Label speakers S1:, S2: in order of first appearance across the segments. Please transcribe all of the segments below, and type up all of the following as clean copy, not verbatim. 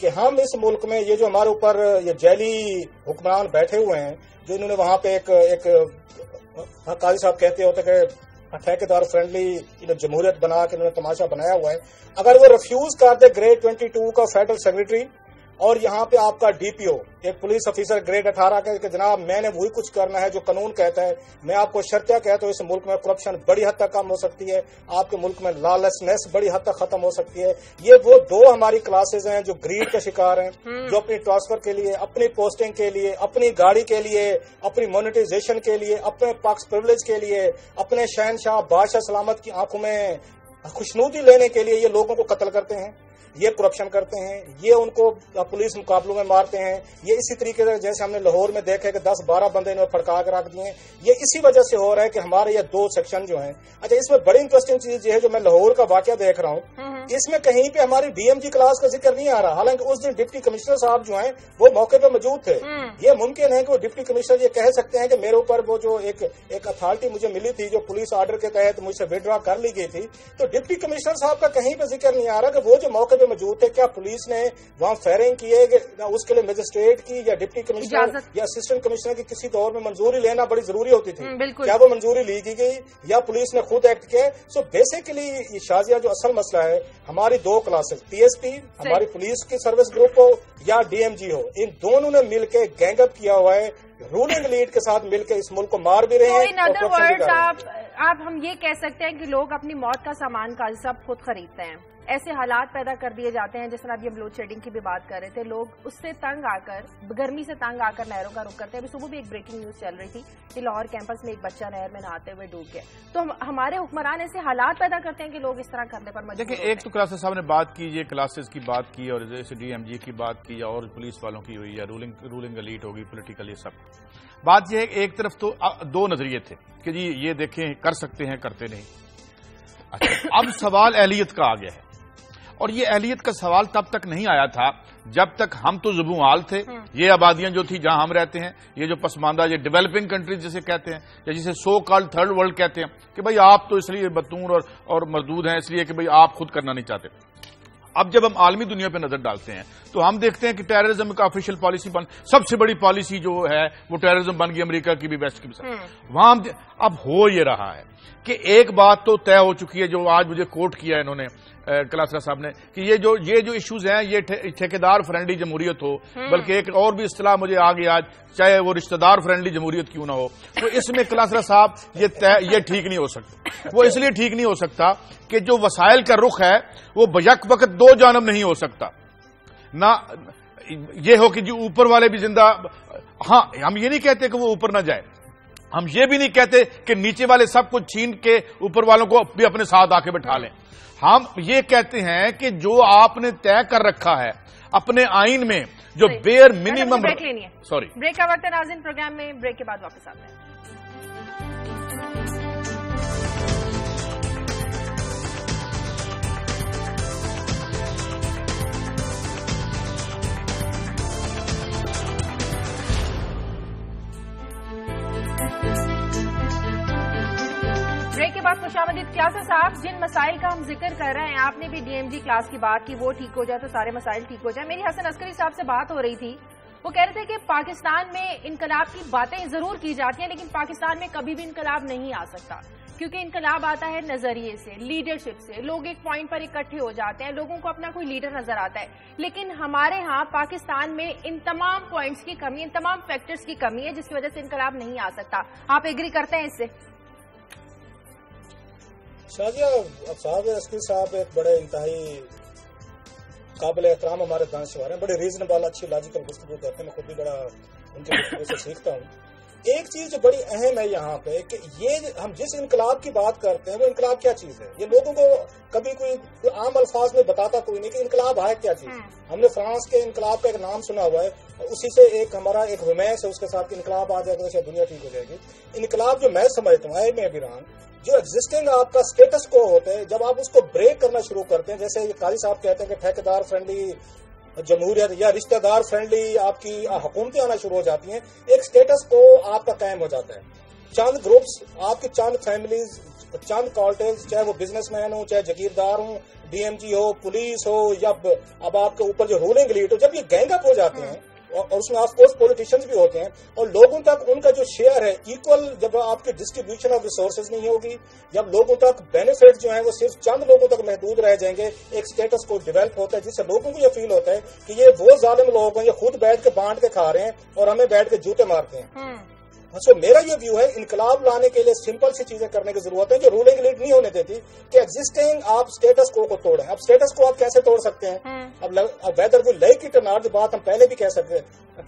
S1: کہ ہم اس ملک میں یہ جو ہمارے اوپر یہ جیلی حکمران بیٹھے ہوئے ہیں، جو انہوں نے وہاں پہ ایک قاضی صاحب کہتے ہوتے کہ ٹھیکیدار فرینڈلی جمہوریت بنا کے انہوں نے تماشا بنایا ہوا ہے، اگر وہ ریفیوز کر دے گریڈ 22 کا فیڈرل سیکرٹری اور یہاں پہ آپ کا ڈی پی او ایک پولیس افیسر گریڈ 18 کہ جناب میں نے وہی کچھ کرنا ہے جو قانون کہتا ہے، میں آپ کو شرطیہ کہتا ہوں اس ملک میں کرپشن بڑی حد تک کم ہو سکتی ہے، آپ کے ملک میں لا لیسنس بڑی حد تک ختم ہو سکتی ہے۔ یہ وہ دو ہماری کلاسز ہیں جو گریڈ کے شکار ہیں، جو اپنی ٹرانسفر کے لیے، اپنی پوسٹنگ کے لیے، اپنی گاڑی کے لیے، اپنی مونیٹائزیشن کے لیے، اپنے پاکس پرولیج کے لیے، اپنے شہنشاہ بادشاہ سلامت کی آنکھوں میں خوشنودی لینے کے لیے یہ لوگوں کو قتل کرتے ہیں، یہ کرپشن کرتے ہیں، یہ ان کو پولیس مقابلوں میں مارتے ہیں، یہ اسی طریقے سے جیسے ہم نے لاہور میں دیکھا کہ 10-12 بندے انہوں نے پھڑکا کے رکھ دیے ہیں، یہ اسی وجہ سے ہو رہا ہے کہ ہمارے یہ دو سیکشن جو ہیں۔ اچھا، اس میں بڑی انٹرسٹنگ چیز یہ ہے جو میں لاہور کا واقعہ دیکھ رہا ہوں، اس میں کہیں پہ ہماری ڈی ایم جی کلاس کا ذکر نہیں آ رہا، حالانکہ اس دن ڈپٹی کمشنر صاحب جو ہیں وہ موقع پہ موجود تھے۔ یہ ممکن ہے کہ وہ ڈپٹی کمشنر یہ کہہ سکتے ہیں کہ میرے اوپر وہ جو ایک اتھارٹی مجھے ملی تھی جو پولیس آرڈر کے تحت مجھ سے وڈرا کر لی گئی تھی، تو ڈپٹی کمشنر صاحب کا کہیں پہ ذکر نہیں آ رہا کہ وہ جو موقع پہ موجود تھے کیا پولیس نے وہاں فائرنگ کی ہے کہ اس کے لیے مجسٹریٹ کی یا ڈپٹی کمشنر یا اسسٹنٹ کمشنر کی کسی دور میں منظوری لینا بڑی ضروری ہوتی تھی، کیا وہ منظوری لی کی گئی یا پولیس نے خود ایکٹ کیا؟ سو بیسیکلی شازیہ جو اصل مسئلہ ہے ہماری دو کلاسز، پی ایس پی ہماری پولیس کی سروس گروپ ہو یا ڈی ایم جی ہو، ان دونوں نے مل کے گینگ اپ کیا ہوا ہے، رولنگ لیڈ کے ساتھ مل کے اس ملک کو مار بھی رہے ہیں۔
S2: آپ ہم یہ کہہ سکتے ہیں کہ لوگ اپنی موت کا سامان کا سب خود خریدتے ہیں، ایسے حالات پیدا کر دیے جاتے ہیں، جس طرح ابھی ہم لوڈ شیڈنگ کی بھی بات کر رہے تھے، لوگ اس سے تنگ آ کر، گرمی سے تنگ آ کر نہروں کا رخ کرتے ہیں۔ ابھی صبح بھی ایک بریکنگ نیوز چل رہی تھی کہ لاہور کیمپس میں ایک بچہ نہر میں نہاتے ہوئے ڈوب گیا۔ تو ہمارے حکمران ایسے حالات پیدا کرتے ہیں کہ لوگ اس طرح کرنے پر مجبور
S3: دیکھیں، ایک تو کلاسز صاحب نے بات کی، یہ کلاسز کی بات کی اور جیسے ڈی ایم جی کی بات کی اور پولیس والوں کی ہوئی یا رولنگ ایلیٹ ہوگی پولیٹیکل، یہ سب بات یہ ہے کہ ایک طرف تو دو نظریے تھے کہ جی یہ دیکھیں کر سکتے ہیں کرتے نہیں۔ اچھا، اب سوال اہلیت کا آ گیا ہے، اور یہ اہلیت کا سوال تب تک نہیں آیا تھا جب تک ہم تو زبوں حال تھے، یہ آبادیاں جو تھی جہاں ہم رہتے ہیں، یہ جو پسماندہ یہ ڈیولپنگ کنٹریز جسے کہتے ہیں یا جسے سو کالڈ تھرڈ ورلڈ کہتے ہیں کہ بھئی آپ تو اس لیے بطور اور مردود ہیں اس لیے کہ بھئی آپ خود کرنا نہیں چاہتے۔ اب جب ہم عالمی دنیا پہ نظر ڈالتے ہیں تو ہم دیکھتے ہیں کہ ٹیررزم کا آفیشیل پالیسی سب سے بڑی پالیسی جو ہے وہ ٹیررزم بن گئی امریکہ کی بھی ویسٹ کی بھی۔ وہاں اب ہو یہ رہا ہے کہ ایک بات تو طے ہو چکی ہے جو آج مجھے کوٹ کیا ہے انہوں نے کلاسرا صاحب نے کہ یہ جو ایشوز ہیں یہ ٹھیکیدار فرینڈلی جمہوریت ہو، بلکہ ایک اور بھی اصطلاح مجھے آ گئی آج، چاہے وہ رشتہ دار فرینڈلی جمہوریت کیوں نہ ہو، تو اس میں کلاسرا صاحب یہ ٹھیک نہیں ہو سکتا۔ وہ اس لیے ٹھیک نہیں ہو سکتا کہ جو وسائل کا رخ ہے وہ بیک وقت دو جانب نہیں ہو سکتا، نہ یہ ہو کہ جو اوپر والے بھی زندہ، ہاں ہم یہ نہیں کہتے کہ وہ اوپر نہ جائے، ہم یہ بھی نہیں کہتے کہ نیچے والے سب کچھ چھین کے اوپر والوں کو بھی اپنے ساتھ آ کے بٹھا لیں، ہم یہ کہتے ہیں کہ جو آپ نے طے کر رکھا ہے اپنے آئین میں جو بیئر منیمم۔ سوری،
S2: بریک کا وقت ہے ناظرین، پروگرام میں بریک کے بعد واپس آتے ہیں۔ بریک کے بعد خوش آمدید قیاسر صاحب، جن مسائل کا ہم ذکر کر رہے ہیں، آپ نے بھی ڈی ایم جی کلاس کی بات کی، وہ ٹھیک ہو جائے تو سارے مسائل ٹھیک ہو جائیں۔ میری حسن عسکری صاحب سے بات ہو رہی تھی، وہ کہہ رہے تھے کہ پاکستان میں انقلاب کی باتیں ضرور کی جاتی ہیں لیکن پاکستان میں کبھی بھی انقلاب نہیں آ سکتا، کیونکہ انقلاب آتا ہے نظریے سے، لیڈرشپ سے، لوگ ایک پوائنٹ پر اکٹھے ہو جاتے ہیں، لوگوں کو اپنا کوئی لیڈر نظر آتا ہے، لیکن ہمارے ہاں پاکستان میں ان تمام پوائنٹس کی کمی، ان تمام فیکٹرز کی کمی ہے جس کی وجہ سے انقلاب نہیں آ سکتا۔ آپ ایگری کرتے ہیں اس سے؟
S1: شازیہ صاحب عسکری صاحب ایک بڑے انتہائی قابل احترام ہمارے دانشور ہیں، بڑے ریزنبل اچھی لاجیکل گفتگو کرتے ہیں، میں خود بھی بڑا ان کی گفتگو سے سیکھتا ہوں۔ ایک چیز جو بڑی اہم ہے یہاں پہ کہ یہ ہم جس انقلاب کی بات کرتے ہیں وہ انقلاب کیا چیز ہے، یہ لوگوں کو کبھی کوئی عام الفاظ میں بتاتا کوئی نہیں کہ انقلاب ہے کیا چیز۔ ہم نے فرانس کے انقلاب کا ایک نام سنا ہوا ہے، اسی سے ایک ہمارا ایک رومانس ہے، اس کے ساتھ انقلاب آ جائے گا تو دنیا ٹھیک ہو جائے گی۔ انقلاب جو میں سمجھتا ہوں اے میں ابیران، جو ایگزسٹنگ آپ کا اسٹیٹس کو ہوتا ہے، جب آپ اس کو بریک کرنا شروع کرتے ہیں، جیسے یہ قاضی صاحب کہتے ہیں کہ ٹھیکیدار فرینڈلی جمہوریت یا رشتہ دار فرینڈلی آپ کی حکومتیں آنا شروع ہو جاتی ہیں، ایک اسٹیٹس کو آپ کا قائم ہو جاتا ہے۔ چند گروپس، آپ کی چند فیملیز، چند کارٹیلز، چاہے وہ بزنس مین ہوں، چاہے جگیردار ہوں، ڈی ایم جی ہو، پولیس ہو، یا اب آپ کے اوپر جو رولنگ لیڈ ہو، جب یہ گینگ اپ ہو جاتے ہیں اور اس میں آف کورس پولیٹیشینز بھی ہوتے ہیں اور لوگوں تک ان کا جو شیئر ہے ایکول، جب آپ کی ڈسٹریبیوشن آف ریسورسز نہیں ہوگی، جب لوگوں تک بینیفٹ جو ہیں وہ صرف چند لوگوں تک محدود رہ جائیں گے، ایک اسٹیٹس کو ڈیولپ ہوتا ہے جس سے لوگوں کو یہ فیل ہوتا ہے کہ یہ وہ ظالم لوگ ہیں، یہ خود بیٹھ کے بانٹ کے کھا رہے ہیں اور ہمیں بیٹھ کے جوتے مارتے ہیں. سو میرا یہ ویو ہے، انقلاب لانے کے لیے سمپل سی چیزیں کرنے کی ضرورت ہے جو رولنگ لیڈ نہیں ہونے دیتی کہ ایگزسٹنگ آپ اسٹیٹس کو توڑیں. اب اسٹیٹس کو آپ کیسے توڑ سکتے ہیں؟ اب ویدر وی لائک اٹ اور ناٹ، بات ہم پہلے بھی کہہ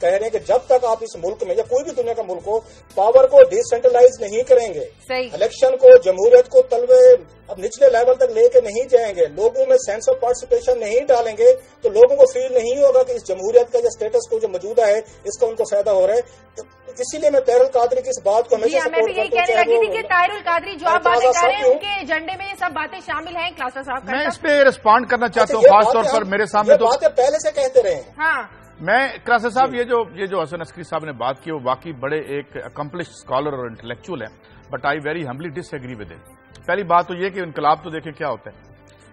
S1: رہے ہیں کہ جب تک آپ اس ملک میں یا کوئی بھی دنیا کا ملک ہو پاور کو ڈی سینٹرلائز نہیں کریں گے، الیکشن کو، جمہوریت کو تلوے اب نچلے لیول تک لے کے نہیں جائیں گے، لوگوں میں سینس آف پارٹیسپیشن نہیں ڈالیں گے، تو لوگوں کو فیل نہیں ہوگا کہ اس جمہوریت کا یا اسٹیٹس کو جو موجودہ ہے اس کا ان کو فائدہ ہو رہا ہے. اسی لیے میں طاہر القادری کی اس بات کو ہمیشہ سپورٹ کرتا ہوں.
S2: کہنے لگی تھی کہ طاہر القادری جو آپ باتیں کر رہے ہیں ان کے ایجنڈے میں یہ سب باتیں شامل ہیں. کلاسر صاحب
S3: میں اس پہ رسپونڈ کرنا چاہتا ہوں، خاص طور پر میرے سامنے تو
S1: باتیں پہلے سے کہتے رہے ہیں.
S2: ہاں
S3: میں کلاسر صاحب یہ جو حسن عسکری صاحب نے بات کی وہ واقعی بڑے ایک اکمپلش اسکالر اور انٹلیکچوئل ہے، but I very humbly disagree with it. پہلی بات تو یہ کہ انقلاب تو دیکھیں کیا ہوتا ہے.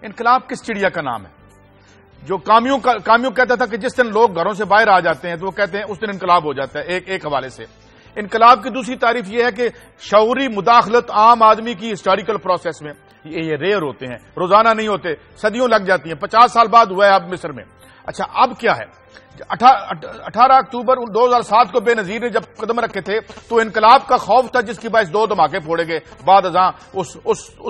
S3: انقلاب کس چڑیا کا نام ہے؟ جو کامیوں کہتا تھا کہ جس دن لوگ گھروں سے باہر آ جاتے ہیں تو وہ کہتے ہیں اس دن انقلاب ہو جاتا ہے. ایک حوالے سے انقلاب کی دوسری تعریف یہ ہے کہ شعوری مداخلت عام آدمی کی ہسٹوریکل پروسیس میں، یہ ریئر ہوتے ہیں، روزانہ نہیں ہوتے، صدیوں لگ جاتی ہیں. 50 سال بعد ہوا ہے اب مصر میں. اچھا اب کیا ہے؟ 18 اکتوبر 2007 کو بے نظیر نے جب قدم رکھے تھے تو انقلاب کا خوف تھا جس کی باعث 2 دھماکے پھوڑے گئے، بعد ازاں اس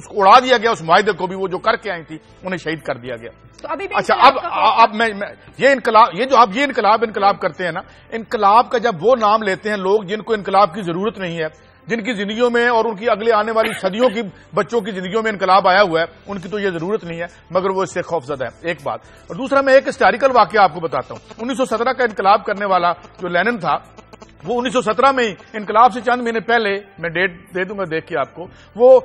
S3: کو اڑا دیا گیا، اس معاہدے کو بھی وہ جو کر کے آئی تھی انہیں شہید کر دیا گیا. اچھا اب میں یہ انقلاب کرتے ہیں نا، انقلاب کا جب وہ نام لیتے ہیں لوگ جن کو انقلاب کی ضرورت نہیں ہے، جن کی زندگیوں میں اور ان کی اگلے آنے والی صدیوں کی بچوں کی زندگیوں میں انقلاب آیا ہوا ہے، ان کی تو یہ ضرورت نہیں ہے مگر وہ اس سے خوفزدہ ہے. ایک بات. اور دوسرا میں ایک ہسٹوریکل واقعہ آپ کو بتاتا ہوں. 1917 کا انقلاب کرنے والا جو لینن تھا وہ 1917 میں ہی انقلاب سے چند مہینے پہلے، میں ڈیٹ دے دوں گا دیکھ کے آپ کو، وہ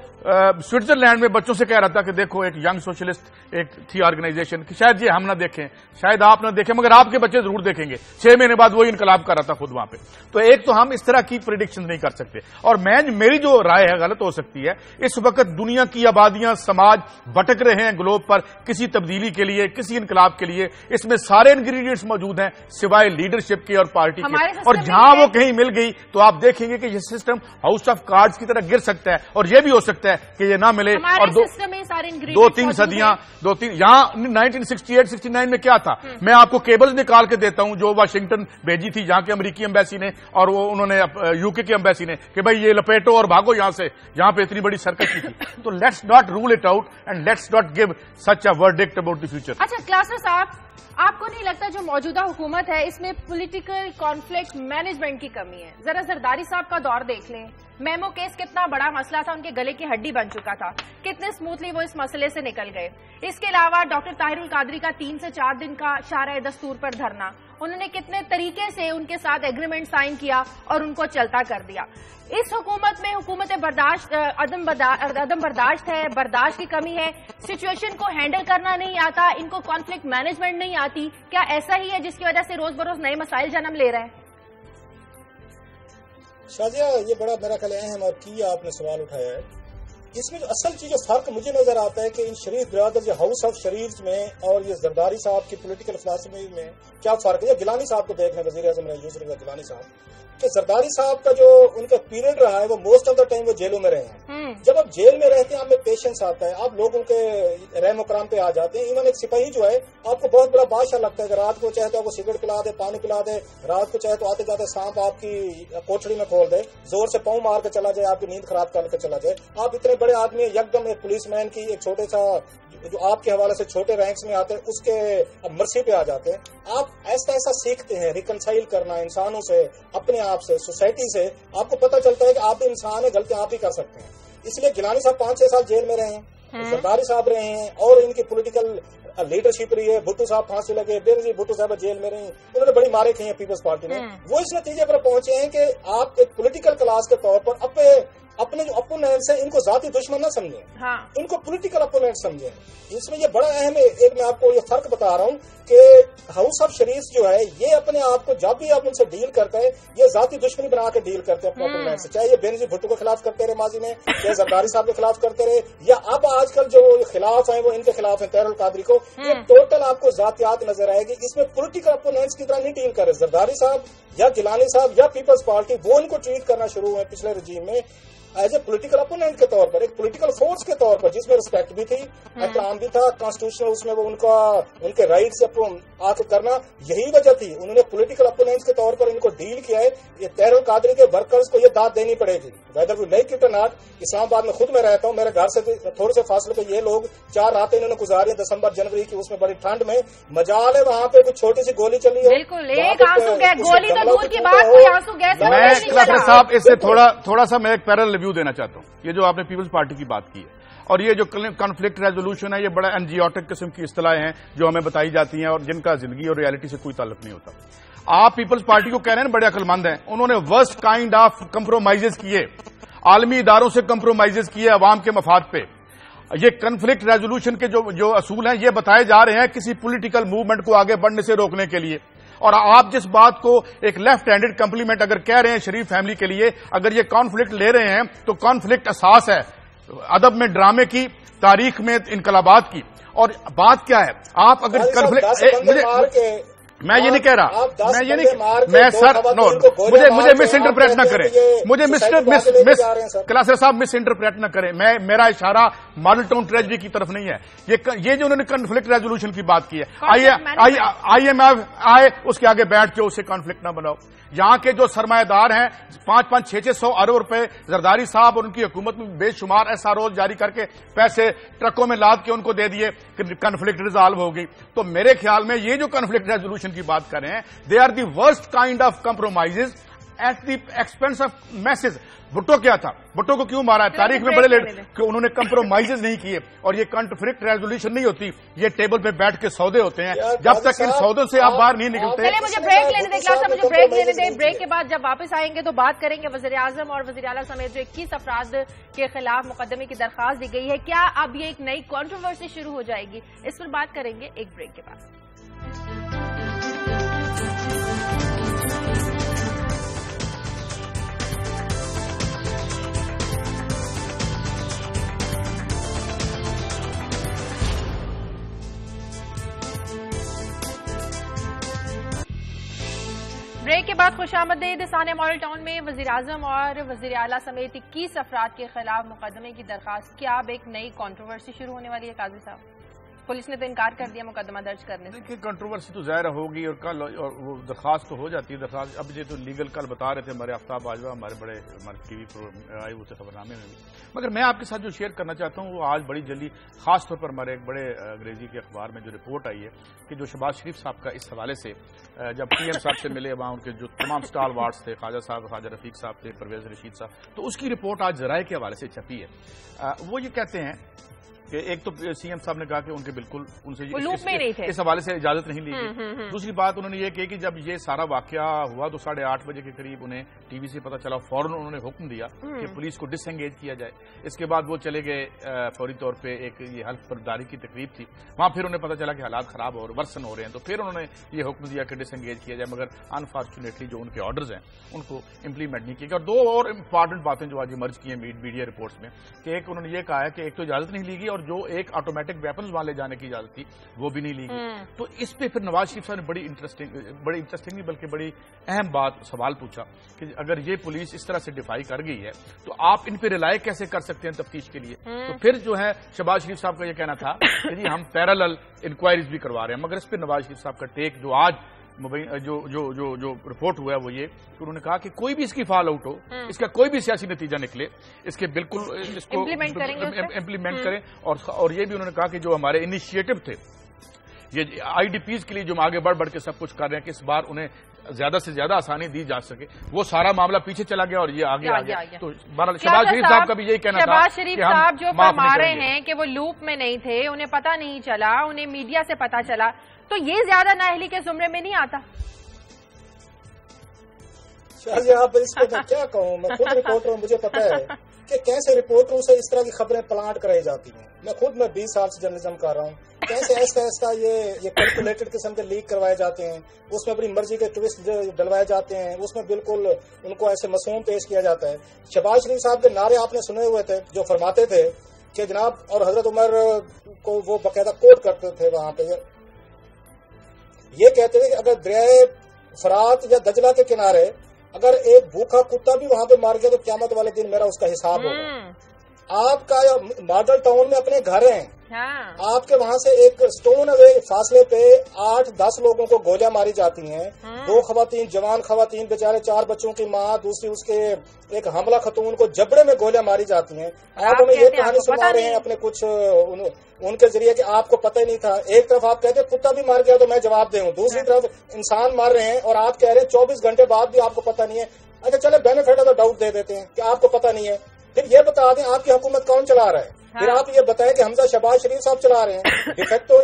S3: سوئٹزرلینڈ میں بچوں سے کہہ رہا تھا کہ دیکھو ایک ینگ سوشلسٹ ایک تھی آرگنائزیشن کہ شاید یہ ہم نہ دیکھیں، شاید آپ نہ دیکھیں مگر آپ کے بچے ضرور دیکھیں گے. 6 مہینے بعد وہی انقلاب کر رہا تھا خود وہاں پہ. تو ایک تو ہم اس طرح کی پریڈکشن نہیں کر سکتے. اور میری جو رائے ہے غلط ہو سکتی ہے. اس وقت دنیا کی آبادیاں، سماج بھٹک رہے ہیں گلوب پر کسی تبدیلی کے لیے، کسی انقلاب کے لیے. اس میں سارے انگریڈینٹس موجود ہیں سوائے لیڈرشپ کے اور پارٹی کے. اور جہاں وہ کہیں مل گئی تو آپ دیکھیں گے کہ یہ سسٹم ہاؤس آف کارڈز کی طرح گر سکتا ہے. اور یہ بھی ہو سکتا ہے کہ یہ نہ ملے. اور 2-3 صدیاں یہاں 1968-69 میں کیا تھا، میں آپ کو کیبلز نکال کے دیتا ہوں جو واشنگٹن بھیجی تھی یہاں کے امریکی ایمبیسی نے اور وہ انہوں نے یو کے ایمبیسی نے کہ بھائی یہ لپیٹو اور بھاگو یہاں سے، یہاں پہ اتنی بڑی سرکت کی تھی. تو let's not rule it out and let's not give such a verdict about the future.
S2: اچھا کلاسر صاحب، آپ کو نہیں لگتا جو موجودہ حکومت ہے اس میں پولیٹیکل کانفلکٹ مینجمنٹ کی کمی ہے؟ ذرا زرداری صاحب کا دور دیکھ لیں. میمو کیس کتنا بڑا مسئلہ تھا، ان کے گلے کی ہڈی بن چکا تھا، کتنے سموتھلی وہ اس مسئلے سے نکل گئے. اس کے علاوہ ڈاکٹر طاہر القادری کا 3 سے 4 دن کا شارع دستور پر دھرنا، انہوں نے کتنے طریقے سے ان کے ساتھ ایگریمنٹ سائن کیا اور ان کو چلتا کر دیا. اس حکومت میں حکومت عدم برداشت ہے، برداشت کی کمی ہے، سچویشن کو ہینڈل کرنا نہیں آتا، ان کو کانفلکٹ مینجمنٹ نہیں آتی. کیا ایسا ہی ہے جس کی وجہ سے روز بروز نئے مسائل جنم لے رہے ہیں؟
S1: شازیہ، یہ بڑا میرا خیال اہم اور کی آپ نے سوال اٹھایا ہے. اس میں جو اصل چیز فرق مجھے نظر آتا ہے کہ ان شریف برادر جو ہاؤس آف شریف میں اور یہ زرداری صاحب کی پولیٹیکل فلاسفی میں کیا فرق ہے. گیلانی صاحب کو دیکھ لیں، وزیر اعظم یوسف رضا گیلانی صاحب، کہ زرداری صاحب کا جو ان کا پیریڈ رہا ہے وہ موسٹ آف دا ٹائم وہ جیلوں میں رہے ہیں. جب آپ جیل میں رہتے ہیں آپ میں پیشنس آتا ہے، آپ لوگوں کے رحم و کرام پہ آ جاتے ہیں. ایون ایک سپاہی جو ہے آپ کو بہت بڑا بادشاہ لگتا ہے کہ رات کو چاہے تو آپ کو سگریٹ پلا دے، پانی پلا دے، رات کو چاہے تو آتے جاتے سانپ آپ کی کوٹڑی میں کھول دے، زور سے پاؤں مار کے چلا جائے، آپ کی نیند خراب کر کے چلا جائے. آپ اتنے بڑے آدمی یکدم ایک پولیس مین کی ایک چھوٹے سا جو آپ کے حوالے سے چھوٹے رینکس میں آتے ہیں اس کے مرسی پہ آ جاتے ہیں. آپ ایسا ایسا سیکھتے ہیں ریکنسائل کرنا انسانوں سے، اپنے آپ سے، سوسائٹی سے. آپ کو پتہ چلتا ہے کہ آپ انسان ہیں، غلطیاں آپ ہی کر سکتے ہیں. اس لیے گیلانی صاحب 5-6 سال جیل میں رہے ہیں، زرداری صاحب رہے ہیں اور ان کی پولیٹیکل لیڈرشپ رہی ہے. بھٹو صاحب پھانسی لگے، بےنظیر بھٹو صاحب جیل میں رہی، انہوں نے بڑی مارے کھائی ہیں پیپلز پارٹی نے. وہ اس نتیجے پر پہنچے ہیں کہ آپ ایک پولیٹیکل کلاس کے طور پر اپنے جو اپوننٹس ہیں ان کو ذاتی دشمن نہ سمجھیں, ان کو پولیٹیکل اپوننٹ سمجھیں. اس میں یہ بڑا اہم ہے. ایک میں آپ کو یہ فرق بتا رہا ہوں کہ ہاؤس آف شریف جو ہے یہ اپنے آپ کو جب بھی آپ ان سے ڈیل کرتے ہیں یہ ذاتی دشمنی بنا کے ڈیل کرتے ہیں اپنے اپوننٹ سے, چاہے یہ بینظیر بھٹو کے خلاف کرتے رہے ماضی میں, چاہے زرداری صاحب کے خلاف کرتے رہے, یا اب آج کل جو خلاف ہیں وہ ان کے خلاف ہیں طاہر القادری کو. یہ ٹوٹل آپ کو ذاتیات نظر آئے گی. اس میں پولیٹیکل اپوننٹس کی طرح نہیں ڈیل کر رہے. زرداری صاحب یا گیلانی صاحب یا پیپلز پارٹی وہ ان کو ٹریٹ کرنا شروع ہوئے پچھلے رجیم میں ایز اے پولیٹیکل اپوننٹ کے طور پر, ایک پولیٹیکل فورس کے طور پر جس میں رسپیکٹ بھی تھی, احترام بھی تھا کانسٹیٹیوشنل, اس میں وہ ان کے رائٹ سے آ کے کرنا. یہی وجہ تھی انہوں نے پولیٹیکل اپوننٹس کے طور پر ان کو ڈیل کیا ہے. یہ طاہر القادری کے ورکرز کو یہ داد دینی پڑے گی ویدر وی لائک اٹ اور ناٹ. اسلام آباد میں خود میں رہتا ہوں, میرے گھر سے تھوڑے سے فاصلے پہ یہ لوگ 4 راتیں انہوں نے گزاری ہیں دسمبر جنوری کی, اس میں بڑی ٹھنڈ میں. مجال ہے وہاں پہ کچھ چھوٹی سی گولی چلی ہے,
S3: میں صاحب اس سے تھوڑا سا میں ایک پیرل ریویو دینا چاہتا ہوں. یہ جو آپ نے پیپلز پارٹی کی بات کی ہے اور یہ جو کنفلکٹ ریزولوشن ہے یہ بڑا انجیوٹک قسم کی اصطلاحیں ہیں جو ہمیں بتائی جاتی ہیں اور جن کا زندگی اور ریالٹی سے کوئی تعلق نہیں ہوتا. آپ پیپلز پارٹی کو کہہ رہے ہیں بڑے عقل مند ہیں, انہوں نے ورسٹ کائنڈ آف کمپرومائزز کیے, عالمی اداروں سے کمپرومائزز کیے عوام کے مفاد پہ. یہ کنفلکٹ ریزولوشن کے جو اصول ہیں یہ بتائے جا رہے ہیں کسی پولیٹیکل موومنٹ کو آگے بڑھنے سے روکنے کے لیے. اور آپ جس بات کو ایک لیفٹ ہینڈڈ کمپلیمنٹ اگر کہہ رہے ہیں شریف فیملی کے لیے, اگر یہ کانفلکٹ لے رہے ہیں تو کانفلکٹ اساس ہے ادب میں ڈرامے کی, تاریخ میں انقلابات کی. اور بات کیا ہے, آپ اگر کنفلکٹ میں یہ نہیں کہہ رہا, میں یہ نہیں, میں سر نو مجھے مس انٹرپریٹ نہ کریں, مجھے کلاسر صاحب مس انٹرپریٹ نہ کریں. میرا اشارہ ماڈل ٹاؤن ٹریجڈی کی طرف نہیں ہے. یہ جو انہوں نے کنفلکٹ ریزولوشن کی بات کی ہے, آئی ایم ایف آئے اس کے آگے بیٹھ کے اسے کانفلکٹ نہ بناؤ. یہاں کے جو سرمایہ دار ہیں 500-600 ارب روپے زرداری صاحب اور ان کی حکومت میں بے شمار ایس آر او جاری کر کے پیسے ٹرکوں میں لاد کے ان کو دے دیے, کنفلکٹ ریزالو ہو گئی. تو میرے خیال میں یہ جو کنفلکٹ ریزولوشن کی بات کر رہے ہیں they are the worst kind of compromises at the expense of masses. Bhutto کیا تھا, بھٹو کو کیوں مارا ہے تاریخ میں بڑے لیٹ کہ انہوں نے کمپرومائزز نہیں کیے. اور یہ کنفلکٹ ریزولوشن نہیں ہوتی, یہ ٹیبل پہ بیٹھ کے سودے ہوتے ہیں. جب تک ان سودوں سے آپ باہر نہیں نکلتے.
S2: مجھے بریک لینے دیں کلاس, مجھے بریک لینے دیں. بریک کے بعد جب واپس آئیں گے تو بات کریں گے وزیر اعظم اور وزیر اعلیٰ سمیت جو 21 افراد کے خلاف مقدمے کی درخواست دی گئی ہے, کیا اب یہ ایک نئی کنٹروورسی شروع ہو جائے گی؟ اس پر بات کریں گے ایک بریک کے بعد. بریک کے بعد خوش آمدید. ثانیہ ماڈل ٹاؤن میں وزیر اعظم اور وزیر اعلیٰ سمیت 21 افراد کے خلاف مقدمے کی درخواست, کیا اب ایک نئی کنٹروورسی شروع ہونے والی ہے قاضی صاحب؟ پولیس نے تو انکار کر دیا مقدمہ درج کرنے سے.
S3: دیکھیے کنٹروورسی تو ظاہر ہوگی اور کل وہ درخواست تو ہو جاتی ہے. درخواست اب یہ تو لیگل کل بتا رہے تھے ہمارے آفتاب باجوہ, ہمارے بڑے ٹی وی پر آئے ہوئے تھے خبرنامے میں بھی. مگر میں آپ کے ساتھ جو شیئر کرنا چاہتا ہوں وہ آج بڑی جلدی خاص طور پر ہمارے ایک بڑے انگریزی کے اخبار میں جو رپورٹ آئی ہے کہ جو شہباز شریف صاحب کا اس حوالے سے جب پی ایم صاحب سے ملے وہاں ان کے جو تمام اسٹار وارڈس تھے, خواجہ صاحب, خواجہ رفیق صاحب تھے, پرویز رشید صاحب, تو اس کی رپورٹ آج ذرائع کے حوالے سے چھپی ہے. وہ یہ کہتے ہیں کہ ایک تو سی ایم صاحب نے کہا کہ ان کے بالکل ان سے اس حوالے سے اجازت نہیں لی گئی. دوسری بات انہوں نے یہ کہی کہ جب یہ سارا واقعہ ہوا تو 8:30 بجے کے قریب انہیں ٹی وی سے پتا چلا, فوراً انہوں نے حکم دیا کہ پولیس کو ڈس انگیج کیا جائے. اس کے بعد وہ چلے گئے فوری طور پہ, ایک یہ حلف برداری کی تقریب تھی وہاں, پھر انہیں پتا چلا کہ حالات خراب اور ورسن ہو رہے ہیں تو پھر انہوں نے یہ حکم دیا کہ ڈس انگیج کیا جائے. مگر انفارچونیٹلی جو ان کے آرڈرز ہیں ان کو امپلیمنٹ نہیں کیا گیا. اور 2 اور امپارٹنٹ باتیں جو آج ایمرج کی ہیں میڈیا رپورٹس میں کہ ایک انہوں نے یہ کہا ہے کہ ایک تو اجازت نہیں لی گئی اور جو ایک آٹومیٹک ویپنز وہاں لے جانے کی اجازت تھی وہ بھی نہیں لی گئی. تو اس پہ پھر نواز شریف صاحب نے بڑی انٹرسٹنگ نہیں بلکہ بڑی اہم بات سوال پوچھا کہ اگر یہ پولیس اس طرح سے ڈیفائی کر گئی ہے تو آپ ان پہ ریلائی کیسے کر سکتے ہیں تفتیش کے لیے. تو پھر جو ہے شہباز شریف صاحب کا یہ کہنا تھا کہ جی ہم پیرالل انکوائریز بھی کروا رہے ہیں. مگر اس پہ نواز شریف صاحب کا ٹیک جو آج جو رپورٹ ہوا ہے وہ یہ کہ انہوں نے کہا کہ کوئی بھی اس کی فال آؤٹ ہو, اس کا کوئی بھی سیاسی نتیجہ نکلے, اس کے بالکل اس کو امپلیمنٹ کریں. اور یہ بھی انہوں نے کہا کہ جو ہمارے انیشیٹو تھے یہ آئی ڈی پیز کے لیے جو آگے بڑھ کے سب کچھ کر رہے ہیں کہ اس بار انہیں زیادہ سے زیادہ آسانی دی جا سکے, وہ سارا معاملہ پیچھے چلا گیا اور یہ آگے آ گیا. تو شہباز شریف صاحب کا بھی یہی کہنا تھا.
S2: شہباز شریف صاحب جو فرما رہے ہیں کہ وہ لوپ میں نہیں تھے, انہیں پتہ نہیں چلا, انہیں میڈیا سے پتہ چلا, تو یہ زیادہ نااہلی کے زمرے میں نہیں آتا؟
S1: شاہ جہاں پر اس کو میں کیا کہوں, میں خود رپورٹر ہوں, مجھے پتا ہے کہ کیسے رپورٹروں سے اس طرح کی خبریں پلانٹ کرائی جاتی ہیں. میں 20 سال سے جرنلزم کر رہا ہوں. کیسے ایسا یہ کیلکولیٹڈ قسم کے لیک کروائے جاتے ہیں, اس میں اپنی مرضی کے ٹوسٹ ڈلوائے جاتے ہیں, اس میں بالکل ان کو ایسے معصوم پیش کیا جاتا ہے. شہباز شریف صاحب کے نعرے آپ نے سنے ہوئے تھے جو فرماتے تھے کہ جناب, اور حضرت عمر کو وہ باقاعدہ کوٹ کرتے تھے وہاں پہ, یہ کہتے تھے کہ اگر دریائے فرات یا دجلہ کے کنارے اگر ایک بھوکا کتا بھی وہاں پہ مار گیا تو قیامت والے دن میرا اس کا حساب ہوگا. آپ کا ماڈل ٹاؤن میں اپنے گھر ہیں, آپ کے وہاں سے ایک سٹون اوے فاصلے پہ 8-10 لوگوں کو گولیاں ماری جاتی ہیں. 2 خواتین, جوان خواتین, بیچارے 4 بچوں کی ماں, دوسری اس کے ایک حاملہ خاتون کو جبڑے میں گولیاں ماری جاتی ہیں. آپ ہمیں یہ کہانی سنا رہے ہیں اپنے کچھ ان کے ذریعے کہ آپ کو پتہ ہی نہیں تھا. ایک طرف آپ کہتے ہیں کتا بھی مار گیا تو میں جواب دے ہوں, دوسری طرف انسان مار رہے ہیں اور آپ کہہ رہے ہیں 24 گھنٹے بعد بھی آپ کو پتہ نہیں ہے. اچھا چلے بینیفٹ آف دا ڈاؤٹ دے دیتے ہیں کہ آپ کو پتہ نہیں ہے. پھر یہ بتا دیں آپ کی حکومت کون چلا رہا ہے. پھر آپ یہ بتائیں کہ حمزہ شہباز شریف صاحب چلا رہے ہیں. ڈیفیکٹو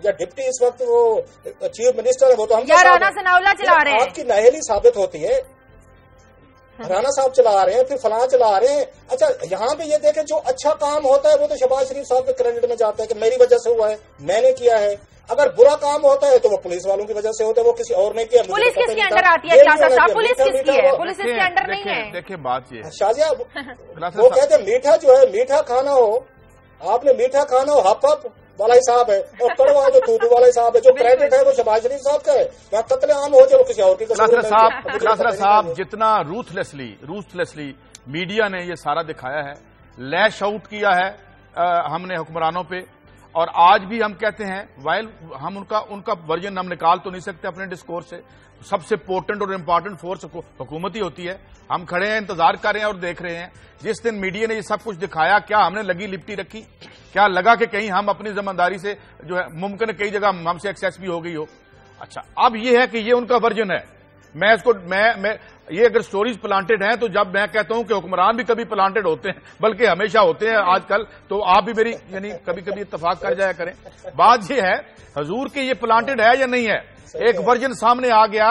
S1: یا ڈپٹی اس وقت وہ چیف منسٹر ہے وہ تو
S2: رانا ثناءاللہ چلا رہے ہیں.
S1: آپ کی نااہلی ثابت ہوتی ہے. رانا صاحب چلا رہے ہیں, پھر فلاں چلا رہے ہیں. اچھا یہاں پہ یہ دیکھیں جو اچھا کام ہوتا ہے وہ تو شہباز شریف صاحب کے کریڈٹ میں جاتا ہے کہ میری وجہ سے ہوا ہے, میں نے کیا ہے. اگر برا کام ہوتا ہے تو وہ پولیس والوں کی وجہ سے ہوتا ہے, وہ کسی اور نے کیا.
S2: پولیس کس کے انڈر آتی ہے صاحب؟ پولیس کس کی ہے؟ پولیس اس کے انڈر نہیں ہے.
S3: دیکھیں بات یہ
S1: شازیہ وہ کہتے ہیں میٹھا جو ہے میٹھا کھانا ہو, آپ نے میٹھا کھانا ہو ہپ والا حساب ہے, اور کڑوا جو تھوتو والا حساب ہے. جو کریڈٹ ہے وہ شہباز شریف صاحب کا ہے. وہ قتل عام ہو جائے وہ کسی اور کی.
S3: صاحب جتنا روتھلیسلی میڈیا نے یہ سارا دکھایا ہے, لیش آؤٹ کیا ہے ہم نے حکمرانوں پہ, اور آج بھی ہم کہتے ہیں وائل ہم ان کا ورژن ہم نکال تو نہیں سکتے اپنے ڈسکور سے. سب سے پورٹنٹ اور امپارٹنٹ فورس حکومت ہی ہوتی ہے. ہم کھڑے ہیں, انتظار کر رہے ہیں اور دیکھ رہے ہیں. جس دن میڈیا نے یہ سب کچھ دکھایا, کیا ہم نے لگی لپٹی رکھی؟ کیا لگا کہ کہیں ہم اپنی ذمہ داری سے جو ہے ممکن ہے کئی جگہ ہم سے ایکسیس بھی ہو گئی ہو. اچھا اب یہ ہے کہ یہ ان کا ورژن ہے. میں یہ اگر سٹوریز پلانٹڈ ہیں تو جب میں کہتا ہوں کہ حکمران بھی کبھی پلانٹڈ ہوتے ہیں, بلکہ ہمیشہ ہوتے ہیں آج کل, تو آپ بھی میری یعنی کبھی کبھی اتفاق کر جایا کریں. بات یہ ہے حضور کہ یہ پلانٹڈ ہے یا نہیں ہے. ایک ورژن سامنے آ گیا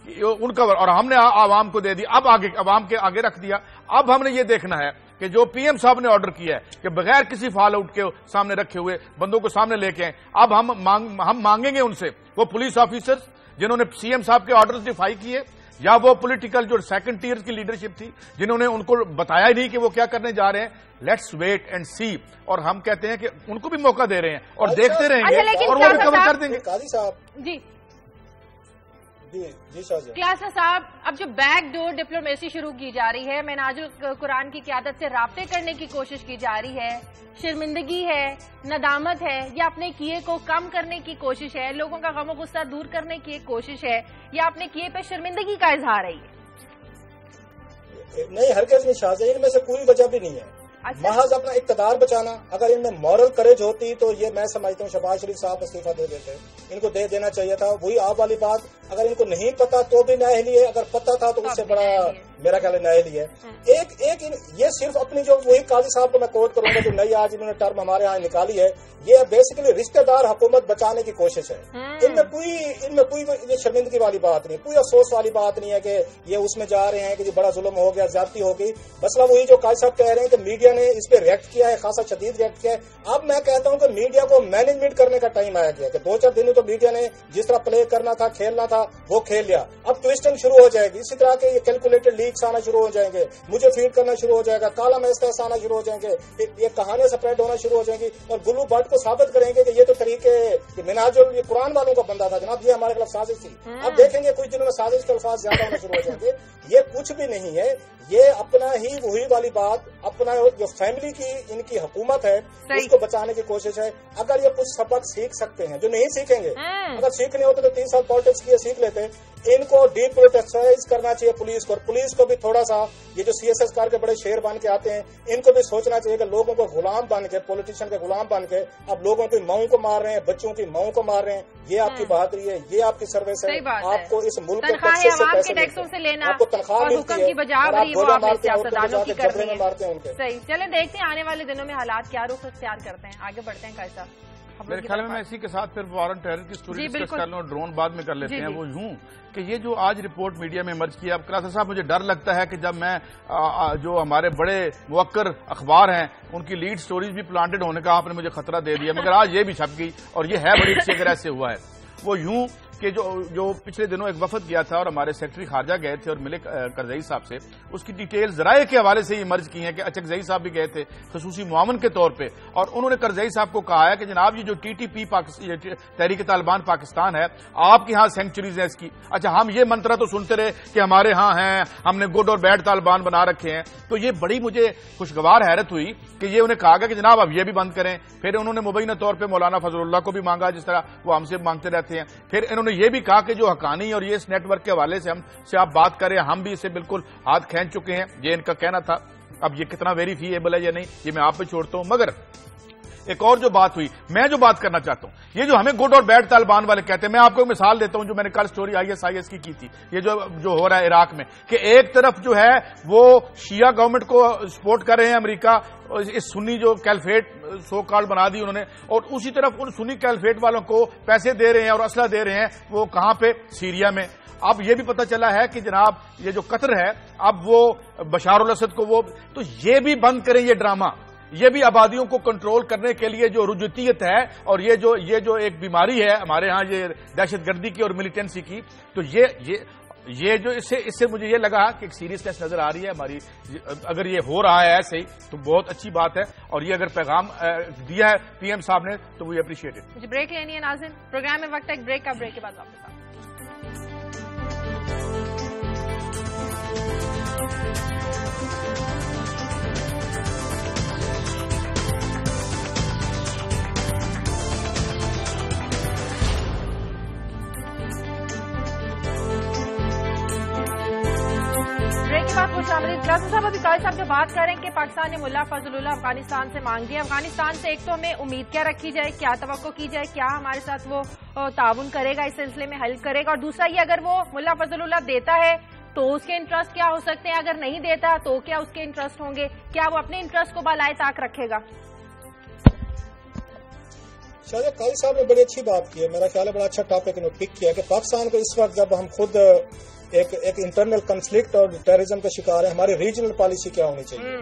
S3: ان کا, اور ہم نے عوام کو دے دیا, اب آگے عوام کے آگے رکھ دیا. اب ہم نے یہ دیکھنا ہے کہ جو پی ایم صاحب نے آرڈر کیا ہے کہ بغیر کسی فال آؤٹ کے سامنے رکھے ہوئے بندوں کو سامنے لے کے آئیں, اب ہم مانگیں گے ان سے وہ پولیس آفیسرز جنہوں نے سی ایم صاحب کے آرڈرز ڈیفائی کیے, یا وہ پولیٹیکل جو سیکنڈ ٹیئر کی لیڈرشپ تھی جنہوں نے ان کو بتایا ہی نہیں کہ وہ کیا کرنے جا رہے ہیں. لیٹس ویٹ اینڈ سی. اور ہم کہتے ہیں کہ ان کو بھی موقع دے رہے ہیں اور دیکھتے رہیں گے اور وہ بھی کور کر دیں گے.
S1: قاضی صاحب
S2: جی
S1: کلاسا
S2: صاحب, اب جو بیک ڈور ڈپلومیسی شروع کی جا رہی ہے, منہاج القرآن کی قیادت سے رابطے کرنے کی کوشش کی جا رہی ہے, شرمندگی ہے, ندامت ہے, یا اپنے کیے کو کم کرنے کی کوشش ہے, لوگوں کا غم و غصہ دور کرنے کی ایک کوشش ہے, یا اپنے کیے پہ شرمندگی کا اظہار ہے؟
S1: نہیں, ہرگز نہیں شاہجہاں, ان میں سے کوئی وجہ بھی نہیں ہے. محض اپنا اقتدار بچانا. اگر ان میں مورل کریج ہوتی تو یہ میں سمجھتا ہوں شہباز شریف صاحب استعفیٰ دے دیتے, ان کو دے دینا چاہیے تھا. وہی آپ والی بات, اگر ان کو نہیں پتا تو بھی نااہلی ہے, اگر پتا تھا تو اس سے بڑا میرا خیال ہے نااہلی ہے. ایک یہ صرف اپنی جو وہی قاضی صاحب کو میں کوٹ کروں گا جو نئی آج انہوں نے ٹرم ہمارے ہاں نکالی ہے, یہ بیسیکلی رشتہ دار حکومت بچانے کی کوشش ہے. ان میں کوئی یہ شرمندگی والی بات نہیں, کوئی افسوس والی بات نہیں ہے کہ یہ اس میں جا رہے ہیں کہ یہ بڑا ظلم ہو گیا, زیادتی ہو گئی. مسئلہ وہی جو قاضی صاحب کہہ رہے ہیں کہ میڈیا نے اس پہ ریئیکٹ کیا ہے, خاصا شدید ریئیکٹ کیا ہے. اب میں کہتا ہوں کہ میڈیا کو مینجمنٹ کرنے کا ٹائم آیا گیا کہ 2-4 دن تو میڈیا نے جس طرح پلے کرنا تھا, کھیلنا تھا, وہ کھیل لیا. اب ٹویسٹنگ شروع ہو جائے گی, اسی طرح کے یہ کیلکولیٹڈ لیکس آنا شروع ہو جائیں گے, مجھے فیڈ کرنا شروع ہو جائے گا, کالا میسٹس آنا شروع ہو جائیں گے, یہ کہانیاں سپریٹ ہونا شروع ہو جائیں گی, اور گلو بٹ کو ثابت کریں گے کہ یہ تو طریقے منہاج یہ قرآن والوں کا بندہ تھا جناب, یہ ہمارے خلاف سازش تھی. اب دیکھیں گے کچھ دنوں میں سازش کے الفاظ زیادہ ہونا شروع ہو جائیں گے. یہ کچھ بھی نہیں ہے, یہ اپنا ہی وہی والی بات, اپنا جو فیملی کی ان کی حکومت ہے اس کو بچانے کی کوشش ہے. اگر یہ کچھ سبق سیکھ سکتے ہیں جو نہیں سیکھیں گے, اگر سیکھنے ہوتے تو 3 سال پالیٹکس کیے سیکھ لیتے. ان کو ڈی پروٹیکسائز کرنا چاہیے پولیس کو, اور پولیس کو بھی تھوڑا سا یہ جو سی ایس ایس کار کے بڑے شیر بن کے آتے ہیں ان کو بھی سوچنا چاہیے کہ لوگوں کو غلام بن کے, پولیٹیشین کے غلام بن کے اب لوگوں کی ماؤں کو مار رہے ہیں, بچوں کی ماؤں کو مار رہے ہیں. یہ آپ کی بہادری ہے, یہ آپ کی سروس ہے. آپ کو اس ملک کے
S2: ٹیکسوں سے لینا,
S1: آپ کو تنخواہ ملتی ہے,
S2: صحیح. چلیں دیکھتے ہیں آنے والے دنوں میں حالات کیا رخ اختیار کرتے ہیں. آگے بڑھتے ہیں. قاضی صاحب
S3: میرے خیال میں اسی کے ساتھ پھر وارن ٹیرر کی سٹوری ڈسکس کر لوں، ڈرون بعد میں کر لیتے ہیں. وہ یوں کہ یہ جو آج رپورٹ میڈیا میں ایمرج کیا، اب کلاسر صاحب مجھے ڈر لگتا ہے کہ جب میں جو ہمارے بڑے موقر اخبار ہیں ان کی لیڈ سٹوریز بھی پلانٹڈ ہونے کا آپ نے مجھے خطرہ دے دیا، مگر آج یہ بھی چھپ گئی اور یہ ہے بڑی اچھی اگر ایسے ہوا ہے. وہ یوں کہ جو پچھلے دنوں ایک وفد گیا تھا اور ہمارے سیکرٹری خارجہ گئے تھے اور ملے کرزئی صاحب سے، اس کی ڈیٹیل ذرائع کے حوالے سے یہ مرج کی ہیں کہ اچکزئی صاحب بھی گئے تھے خصوصی معاون کے طور پہ، اور انہوں نے کرزئی صاحب کو کہا ہے کہ جناب یہ جو ٹی ٹی پی تحریک طالبان پاکستان ہے، آپ کے ہاں سینکچریز ہیں اس کی. اچھا ہم یہ منترا تو سنتے رہے کہ ہمارے ہاں ہیں، ہم نے گڈ اور بیڈ طالبان بنا رکھے ہیں. تو یہ بڑی مجھے خوشگوار حیرت ہوئی کہ یہ انہیں کہا گیا کہ جناب اب یہ بھی بند کریں. پھر انہوں نے مبینہ طور پہ مولانا فضل اللہ کو بھی مانگا جس طرح وہ ہم سے مانگتے رہتے ہیں. پھر انہوں نے یہ بھی کہا کہ جو حقانی اور یہ اس نیٹ ورک کے حوالے سے ہم سے آپ بات کریں، ہم بھی اسے بالکل ہاتھ کھینچ چکے ہیں. یہ ان کا کہنا تھا. اب یہ کتنا ویریفیبل ہے یا نہیں یہ میں آپ پہ چھوڑتا ہوں. مگر ایک اور جو بات ہوئی، میں جو بات کرنا چاہتا ہوں، یہ جو ہمیں گڈ اور بیڈ طالبان والے کہتے ہیں، میں آپ کو مثال دیتا ہوں جو میں نے کل سٹوری IS کی تھی. یہ جو ہو رہا ہے عراق میں کہ ایک طرف جو ہے وہ شیعہ گورنمنٹ کو سپورٹ کر رہے ہیں امریکہ، اس سنی جو کیلفیٹ سو کارڈ بنا دی انہوں نے، اور اسی طرف ان سنی کیلفیٹ والوں کو پیسے دے رہے ہیں اور اسلحہ دے رہے ہیں. وہ کہاں پہ؟ سیریا میں. اب یہ بھی پتہ چلا ہے کہ جناب یہ جو قطر ہے اب وہ بشار الاسد کو وہ، تو یہ بھی بند کریں یہ ڈرامہ. یہ بھی آبادیوں کو کنٹرول کرنے کے لیے جو رجوتیت ہے اور یہ جو ایک بیماری ہے ہمارے ہاں یہ دہشت گردی کی اور ملیٹنسی کی، تو یہ جو اس سے مجھے یہ لگا کہ ایک سیریسنس نظر آ رہی ہے ہماری. اگر یہ ہو رہا ہے ایسے ہی تو بہت اچھی بات ہے، اور یہ اگر پیغام دیا ہے پی ایم صاحب نے تو وہ اپریشیٹڈ.
S2: مجھے بریک لینی ہے ناظرین، پروگرام میں وقت ہے ایک بریک کا. بریک کے بعد واپس آتے ہیں. کلاسر صاحب ابھی قائد صاحب جو بات کر رہے ہیں کہ پاکستان نے ملا فضل اللہ افغانستان سے مانگی ہے، افغانستان سے ایک تو ہمیں امید کیا رکھی جائے، کیا توقع کی جائے، کیا ہمارے ساتھ وہ تعاون کرے گا، اس سلسلے میں ہیلپ کرے گا، اور دوسرا یہ اگر وہ ملا فضل اللہ دیتا ہے تو اس کے انٹرسٹ کیا ہو سکتے ہیں، اگر نہیں دیتا تو کیا اس کے انٹرسٹ ہوں گے، کیا وہ اپنے انٹرسٹ کو بالائے طاق رکھے گا؟
S1: شاید قائد صاحب نے بڑی اچھی بات کی ہے، میرا خیال ہے بڑا اچھا ٹاپک انہوں نے پک کیا کہ پاکستان کو اس وقت جب ہم خود ایک انٹرنل کنفلکٹ اور ٹیررزم کا شکار ہے، ہماری ریجنل پالیسی کیا ہونی چاہیے.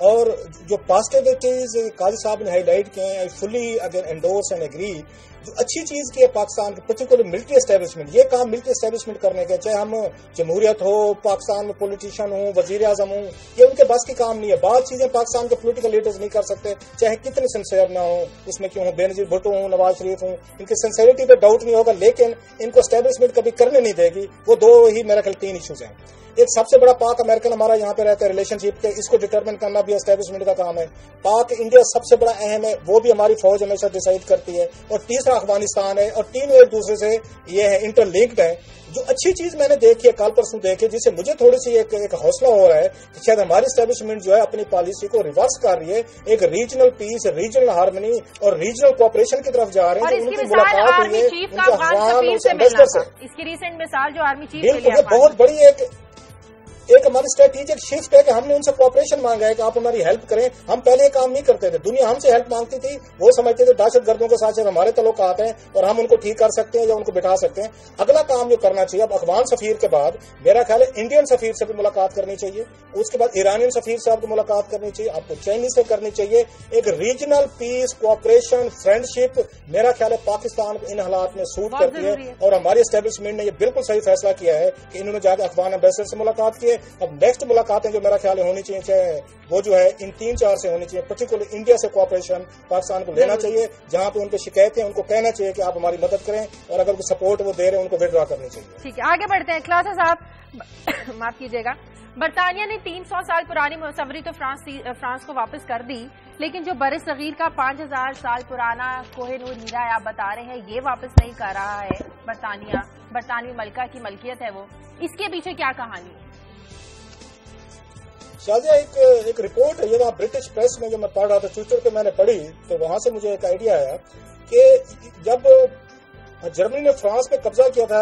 S1: اور جو پازیٹیوٹیز قاضی صاحب نے ہائی لائٹ کیے ہیں، فلی اگر انڈورس اینڈ ایگری. جو اچھی چیز کی ہے پاکستان کی پرٹیکولر ملٹری اسٹیبلشمنٹ، یہ کام ملٹری اسٹیبلشمنٹ کرنے کے، چاہے ہم جمہوریت ہو، پاکستان میں پولیٹیشین ہوں، وزیر اعظم ہوں، یہ ان کے بس کی کام نہیں ہے. بعض چیزیں پاکستان کے پولیٹیکل لیڈرز نہیں کر سکتے، چاہے کتنے سنسیئر نہ ہوں، اس میں کیوں ہوں بے نظیر بھٹو ہوں، نواز شریف ہوں، ان کی سنسیئرٹی پہ ڈاؤٹ نہیں ہوگا، لیکن ان کو اسٹیبلشمنٹ کبھی کرنے نہیں دے گی. وہ دو ہی میرا خیال 3 ایشوز ہیں. ایک سب سے بڑا پاک امریکن ہمارا یہاں پہ رہتا ہے ریلیشن شپ کے، اس کو ڈٹرمن کرنا بھی اسٹیبلشمنٹ کا کام ہے. پاک انڈیا سب سے بڑا اہم ہے، وہ بھی ہماری فوج ہمیشہ ڈیسائیڈ کرتی ہے. اور تیسرا افغانستان ہے، اور تینوں ایک دوسرے سے یہ ہے انٹر لنکڈ ہے. جو اچھی چیز میں نے دیکھی ہے کل پرسوں دیکھی، جس سے مجھے تھوڑی سی ایک حوصلہ ہو رہا ہے کہ شاید ہماری اسٹیبلشمنٹ جو ہے اپنی پالیسی کو ریورس کر رہی ہے، ایک ریجنل پیس، ریجنل ہارمنی اور ریجنل کوآپریشن کی طرف جا رہے ہیں. ان کی ملاقات ہوئی ہے ان کے افغان انویسٹر سے.
S2: اس کی ریسنٹ مثال جو آرمی چیف
S1: بالکل بہت بڑی ایک ہماری اسٹریٹجک شفٹ ہے کہ ہم نے ان سے کوآپریشن مانگا ہے کہ آپ ہماری ہیلپ کریں. ہم پہلے یہ کام نہیں کرتے تھے، دنیا ہم سے ہیلپ مانگتی تھی، وہ سمجھتے تھے دہشت گردوں کے ساتھ ہمارے تعلقات ہیں اور ہم ان کو ٹھیک کر سکتے ہیں یا ان کو بٹھا سکتے ہیں. اگلا کام جو کرنا چاہیے اب افغان سفیر کے بعد میرا خیال ہے انڈین سفیر سے بھی ملاقات کرنی چاہیے، اس کے بعد ایرانین سفیر صاحب کو ملاقات کرنی چاہیے، آپ کو چائنیز سے کرنی چاہیے. ایک ریجنل پیس، کوآپریشن، فرینڈشپ میرا خیال ہے پاکستان کو ان حالات میں سوٹ کرتی ہے. اور ہماری اسٹیبلشمنٹ نے یہ بالکل صحیح فیصلہ کیا ہے کہ انہوں نے جا کے افغان ایمبیسڈر سے ملاقات کی ہے. اب نیکسٹ ملاقاتیں جو میرا خیال ہونی چاہیے چاہے وہ جو ہے ان 3-4 سے ہونی چاہیے. پرٹیکولر انڈیا سے کوآپریشن پاکستان کو لینا چاہیے، جہاں پہ ان پہ شکایتیں ان کو کہنا چاہیے کہ آپ ہماری مدد کریں، اور اگر کوئی سپورٹ وہ دے رہے ہیں ان کو وڈرا کرنی چاہیے.
S2: ٹھیک ہے، آگے بڑھتے ہیں. کلاسر صاحب معاف کیجیے گا، برطانیہ نے 300 سال پرانی مصوری تو فرانس کو واپس کر دی، لیکن جو بر صغیر کا 5000 سال پرانا کوہ نور ہیرا ہے آپ بتا رہے ہیں یہ واپس نہیں کر رہا ہے برطانوی ملکہ کی ملکیت ہے وہ، اس کے پیچھے کیا کہانی ہے؟
S1: شاید ایک رپورٹ ہے، یہ وہاں برٹش پریس میں جو میں پڑھ رہا تھا ٹویٹر پہ میں نے پڑھی تو وہاں سے مجھے ایک آئیڈیا آیا کہ جب جرمنی نے فرانس پہ قبضہ کیا تھا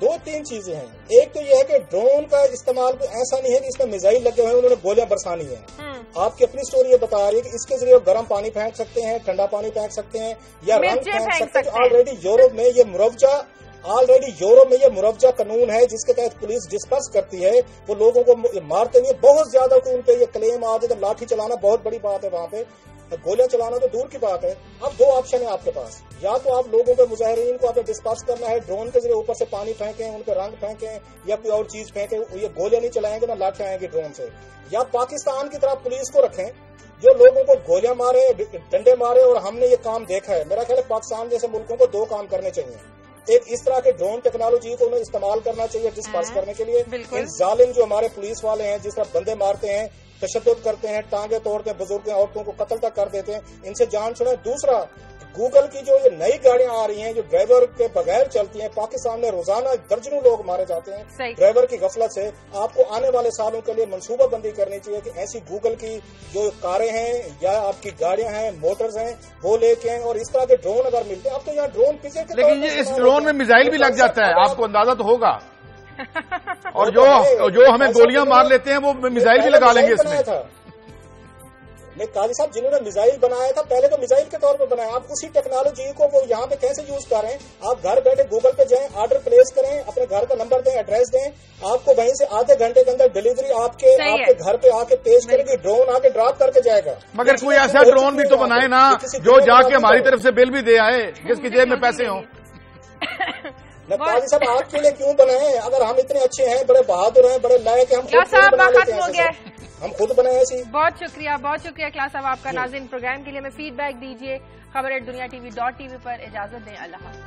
S1: دو تین چیزیں ہیں. ایک تو یہ ہے کہ ڈرون کا استعمال ایسا نہیں ہے کہ اس میں میزائل لگے ہوئے ہیں انہوں نے گولیاں برسانی ہیں. آپ کی اپنی سٹوری یہ بتا رہی ہے کہ اس کے ذریعے گرم پانی پھینک سکتے ہیں, ٹھنڈا پانی پھینک سکتے ہیں, یا رنگ پھینک سکتے ہیں. آلریڈی یورپ میں یہ مروجہ قانون ہے جس کے تحت پولیس ڈسپرس کرتی ہے. وہ لوگوں کو مارتے نہیں, بہت زیادہ کو ان پہ یہ کلیم آ جائے. لاٹھی چلانا بہت بڑی بات ہے وہاں پہ, گولیاں چلانا تو دور کی بات ہے. اب دو آپشن ہیں آپ کے پاس, یا تو آپ لوگوں پہ مظاہرین کو آپ نے ڈسپرس کرنا ہے, ڈرون کے ذریعے اوپر سے پانی پھینکیں, ان پہ رنگ پھینکیں, یا کوئی اور چیز پھینکیں. یہ گولیاں نہیں چلائیں گے نہ لاٹھی آئیں گی ڈرون سے. یا پاکستان کی طرف پولیس کو رکھیں جو لوگوں کو گولیاں مارے, ڈنڈے مارے. اور ہم نے یہ کام دیکھا ہے. میرا خیال ہے پاکستان جیسے ملکوں کو دو کام کرنے چاہیے. ایک اس طرح کے ڈرون ٹیکنالوجی کو انہیں استعمال کرنا چاہیے ڈسپرس کرنے کے لیے. ان ظالم جو ہمارے پولیس والے ہیں جس طرح بندے مارتے ہیں, تشدد کرتے ہیں, ٹانگیں توڑتے ہیں, بزرگوں عورتوں کو قتل تک کر دیتے ہیں, ان سے جان چھڑائیں. دوسرا, گوگل کی جو یہ نئی گاڑیاں آ رہی ہیں جو ڈرائیور کے بغیر چلتی ہیں, پاکستان میں روزانہ درجنوں لوگ مارے جاتے ہیں ڈرائیور کی غفلت سے. آپ کو آنے والے سالوں کے لیے منصوبہ بندی کرنی چاہیے کہ ایسی گوگل کی جو کاریں ہیں یا آپ کی گاڑیاں ہیں, موٹرز ہیں, وہ لے کے اور اس طرح کے ڈرون اگر ملتے ہیں. اب تو یہاں ڈرون پیچھے,
S3: لیکن یہ اس ڈرون میں میزائل بھی لگ جاتا ہے, آپ کو اندازہ تو ہوگا. اور جو ہمیں گولیاں مار لیتے ہیں وہ میزائل بھی لگا لیں گے اس میں.
S1: قاضی صاحب جنہوں نے میزائل بنایا تھا پہلے تو میزائل کے طور پر بنایا. آپ اسی ٹیکنالوجی کو وہ یہاں پہ کیسے یوز کر رہے ہیں؟ آپ گھر بیٹھے گوگل پہ جائیں, آرڈر پلیس کریں, اپنے گھر کا نمبر دیں, ایڈریس دیں, آپ کو وہیں سے آدھے گھنٹے کے اندر ڈیلیوری آپ کے گھر پہ آ کے پیش کرے گی. ڈرون آ کے ڈراپ کر کے جائے گا.
S3: مگر کوئی ایسا ڈرون بھی تو بنائے نا جو جا کے ہماری طرف سے بل بھی دے آئے, جس کی جیب میں پیسے ہوں.
S1: قاضی صاحب آپ کے لیے کیوں بنائے؟ اگر ہم اتنے اچھے ہیں, بڑے بہادر ہیں, بڑے لائق ہیں, ہم بنا لیتے ہیں, ہم خود بنائے ایسی.
S2: بہت شکریہ کلاس صاحب آپ کا. ناظرین پروگرام کے لیے ہمیں فیڈ بیک دیجیے. خبر@دنیا.tv پر. اجازت دیں, اللہ حافظ.